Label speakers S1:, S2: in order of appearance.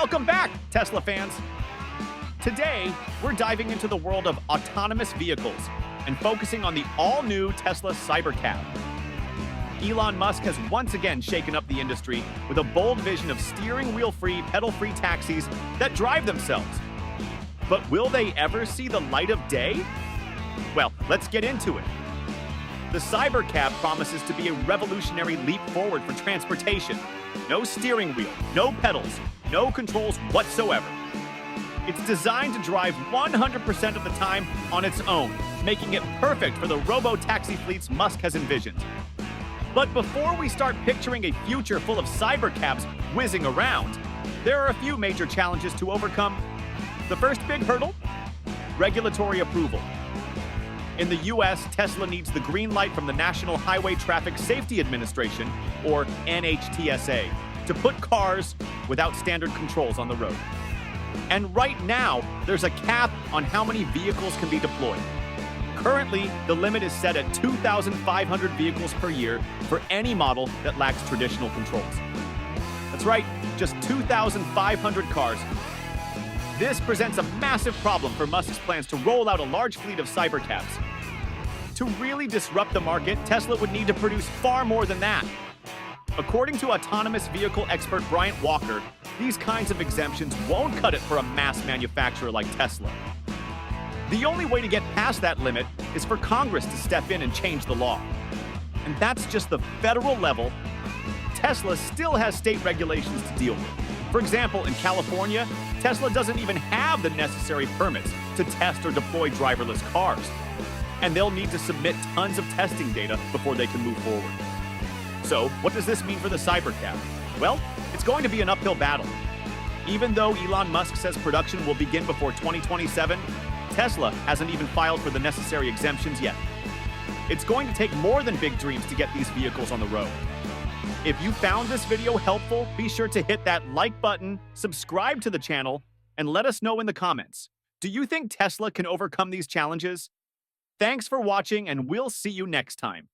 S1: Welcome back, Tesla fans. Today, we're diving into the world of autonomous vehicles and focusing on the all-new Tesla Cybercab. Elon Musk has once again shaken up the industry with a bold vision of steering wheel-free, pedal-free taxis that drive themselves. But will they ever see the light of day? Well, let's get into it. The Cybercab promises to be a revolutionary leap forward for transportation. No steering wheel, no pedals, no controls whatsoever. It's designed to drive 100% of the time on its own, making it perfect for the robo-taxi fleets Musk has envisioned. But before we start picturing a future full of cybercabs whizzing around, there are a few major challenges to overcome. The first big hurdle? Regulatory approval. In the US, Tesla needs the green light from the National Highway Traffic Safety Administration, or NHTSA, to put cars without standard controls on the road. And right now, there's a cap on how many vehicles can be deployed. Currently, the limit is set at 2,500 vehicles per year for any model that lacks traditional controls. That's right, just 2,500 cars. This presents a massive problem for Musk's plans to roll out a large fleet of cybercabs. To really disrupt the market, Tesla would need to produce far more than that. According to autonomous vehicle expert Bryant Walker, these kinds of exemptions won't cut it for a mass manufacturer like Tesla. The only way to get past that limit is for Congress to step in and change the law. And that's just the federal level. Tesla still has state regulations to deal with. For example, in California, Tesla doesn't even have the necessary permits to test or deploy driverless cars. And they'll need to submit tons of testing data before they can move forward. So, what does this mean for the Cybercab? Well, it's going to be an uphill battle. Even though Elon Musk says production will begin before 2027, Tesla hasn't even filed for the necessary exemptions yet. It's going to take more than big dreams to get these vehicles on the road. If you found this video helpful, be sure to hit that like button, subscribe to the channel, and let us know in the comments. Do you think Tesla can overcome these challenges? Thanks for watching, and we'll see you next time.